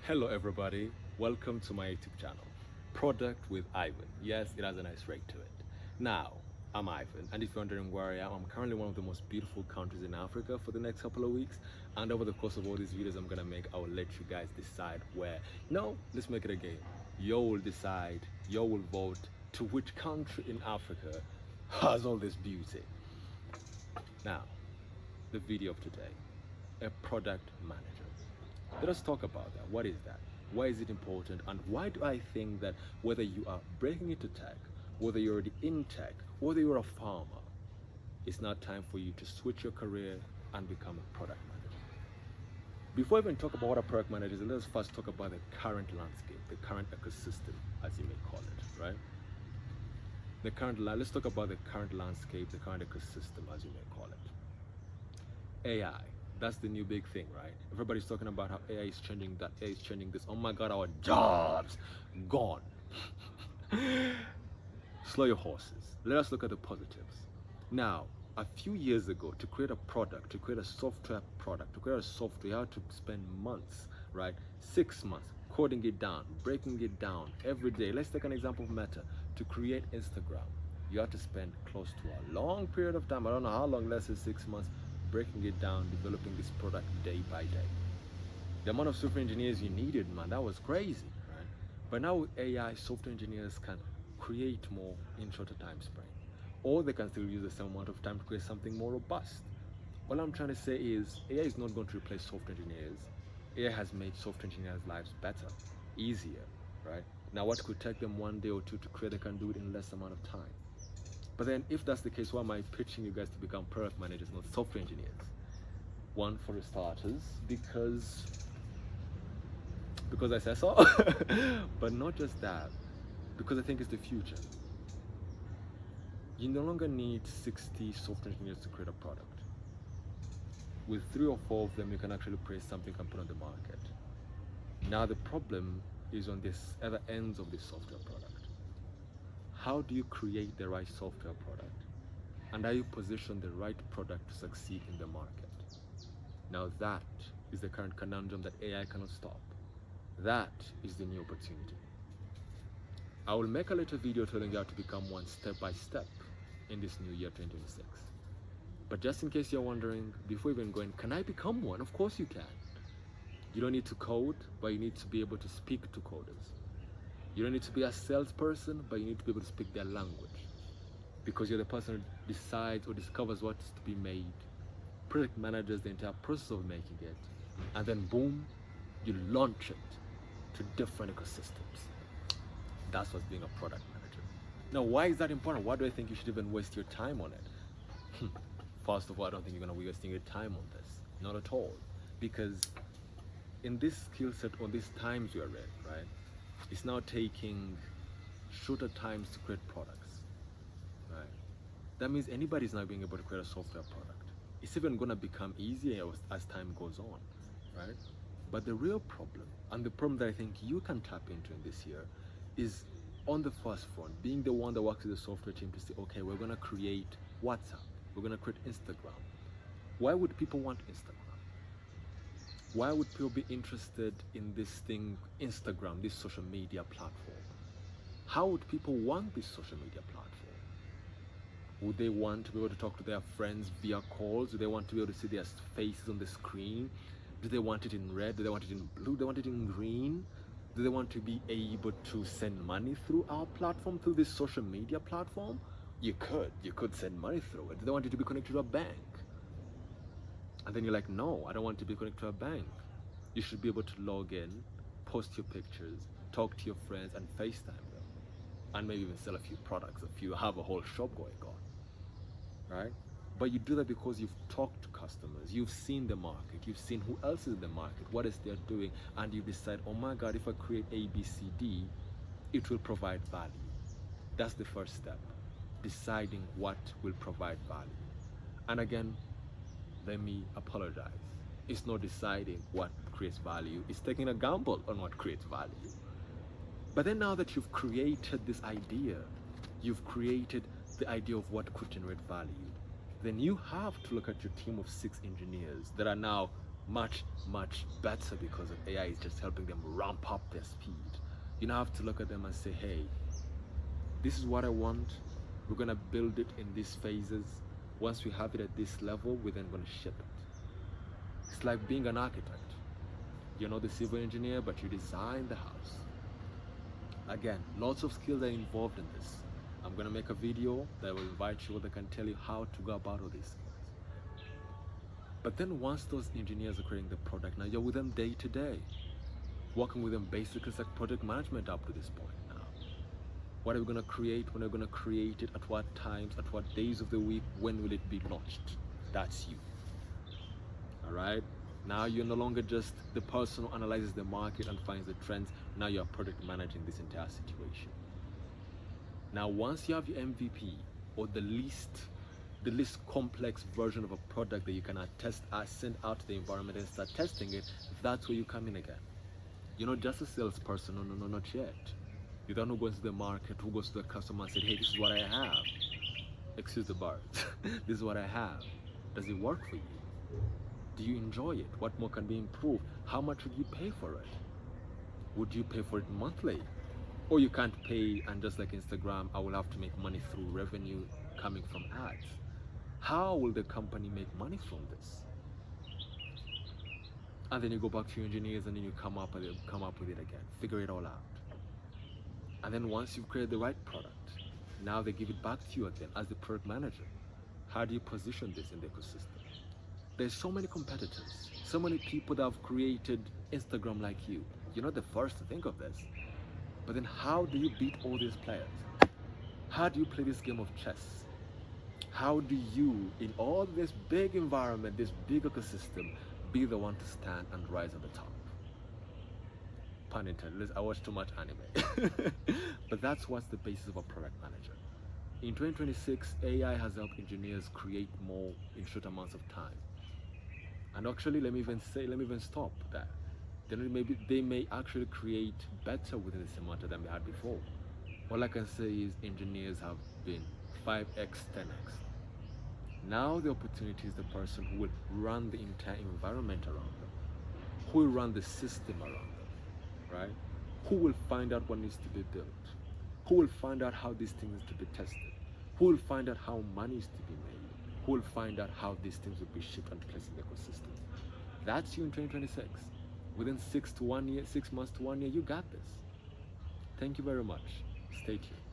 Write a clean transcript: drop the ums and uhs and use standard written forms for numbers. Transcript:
Hello, everybody. Welcome to my YouTube channel, Product with Ivan. Yes, it has a nice ring to it. Now, I'm Ivan, and if you're wondering where I am, I'm currently one of the most beautiful countries in Africa for the next couple of weeks. And over the course of all these videos I'm gonna make, I will let you guys decide where. No, let's make it a game. You will decide, you will vote to which country in Africa has all this beauty. Now, the video of today, a product manager. Let us talk about that. What is that? Why is it important? And why do I think that whether you are breaking into tech, whether you're already in tech, whether you're a farmer, it's now time for you to switch your career and become a product manager. Before I even talk about what a product manager is, let's first talk about the current landscape, the current ecosystem, as you may call it, right? Let's talk about the current landscape, the current ecosystem, as you may call it. AI. That's the new big thing, right? Everybody's talking about how AI is changing that, AI is changing this. Oh my God, our jobs gone. Slow your horses. Let us look at the positives. Now, a few years ago, to create a product, to create a software product, to create a software, you had to spend months, right? 6 months, coding it down, breaking it down every day. Let's take an example of Meta. To create Instagram, you have to spend close to a long period of time. I don't know how long, let's say 6 months, breaking it down, developing this product day by day. The amount of software engineers you needed, man, that was crazy, right? But now with AI, software engineers can create more in shorter time span, or they can still use the same amount of time to create something more robust. What I'm trying to say is AI is not going to replace software engineers. AI has made software engineers' lives better, easier, right? Now what could take them 1 day or two to create, they can do it in less amount of time. But then if that's the case, why am I pitching you guys to become product managers, not software engineers? One, for the starters, because I said so. But not just that, because I think it's the future. You no longer need 60 software engineers to create a product. With 3 or 4 of them, you can actually create something and put on the market. Now the problem is on this other ends of this software product. How do you create the right software product? And how you position the right product to succeed in the market? Now that is the current conundrum that AI cannot stop. That is the new opportunity. I will make a little video telling you how to become one step by step in this new year 2026. But just in case you're wondering, before even going, can I become one? Of course you can. You don't need to code, but you need to be able to speak to coders. You don't need to be a salesperson, but you need to be able to speak their language. Because you're the person who decides or discovers what's to be made, product manages the entire process of making it, and then boom, you launch it to different ecosystems. That's what's being a product manager. Now, why is that important? Why do I think you should even waste your time on it? First of all, I don't think you're going to be wasting your time on this. Not at all. Because in this skill set, or these times we are in, right, it's now taking shorter times to create products, right? That means anybody's now being able to create a software product. It's even going to become easier as time goes on, right? But the real problem, and the problem that I think you can tap into in this year, is on the first front, being the one that works with the software team to say, okay, we're going to create WhatsApp, we're going to create Instagram. Why would people want Instagram? Why would people be interested in this thing, Instagram, this social media platform? How would people want this social media platform? Would they want to be able to talk to their friends via calls? Do they want to be able to see their faces on the screen? Do they want it in red? Do they want it in blue? Do they want it in green? Do they want to be able to send money through our platform, through this social media platform? You could send money through it. Do they want it to be connected to a bank? And then you're like, no, I don't want to be connected to a bank. You should be able to log in, post your pictures, talk to your friends, and FaceTime them. And maybe even sell a few products if you have a whole shop going on, right? But you do that because you've talked to customers, you've seen the market, you've seen who else is in the market, what is they're doing, and you decide, oh my God, if I create A, B, C, D, it will provide value. That's the first step, deciding what will provide value. And again, let me apologize. It's not deciding what creates value, it's taking a gamble on what creates value. But then now that you've created this idea, you've created the idea of what could generate value, then you have to look at your team of 6 engineers that are now much, much better because of AI is just helping them ramp up their speed. You now have to look at them and say, hey, this is what I want. We're going to build it in these phases. Once we have it at this level, we're then going to ship it. It's like being an architect. You're not the civil engineer, but you design the house. Again, lots of skills are involved in this. I'm going to make a video that will invite you that can tell you how to go about all these skills. But then once those engineers are creating the product, now you're with them day to day, working with them basically it's like project management up to this point now. What are we going to create? When are we going to create it? At what times? At what days of the week? When will it be launched? That's you. All right? Now you're no longer just the person who analyzes the market and finds the trends. Now you're project managing this entire situation. Now, once you have your MVP or the least complex version of a product that you can send out to the environment and start testing it, that's where you come in again. You're not just a salesperson, no, not yet. You're the one who goes to the market, who goes to the customer and says, hey, this is what I have. Excuse the birds. This is what I have. Does it work for you? Do you enjoy it? What more can be improved? How much would you pay for it? Would you pay for it monthly? Or you can't pay and just like Instagram, I will have to make money through revenue coming from ads. How will the company make money from this? And then you go back to your engineers and then you come up with it again. Figure it all out. And then once you've created the right product, now they give it back to you again as the product manager. How do you position this in the ecosystem? There's so many competitors, so many people that have created Instagram like you. You're not the first to think of this. But then how do you beat all these players? How do you play this game of chess? How do you, in all this big environment, this big ecosystem, be the one to stand and rise at the top? Pun intended, I watch too much anime. But that's what's the basis of a product manager. In 2026, AI has helped engineers create more in short amounts of time. And actually, let me even stop that. Then they may actually create better within the same amount than they had before. All I can say is engineers have been 5x, 10x. Now the opportunity is the person who will run the entire environment around them, who will run the system around them, right? Who will find out what needs to be built, who will find out how these things need to be tested, who will find out how money is to be made, who will find out how these things will be shipped and placed in the ecosystem. That's you in 2026. Within 6 months to 1 year, you got this. Thank you very much. Stay tuned.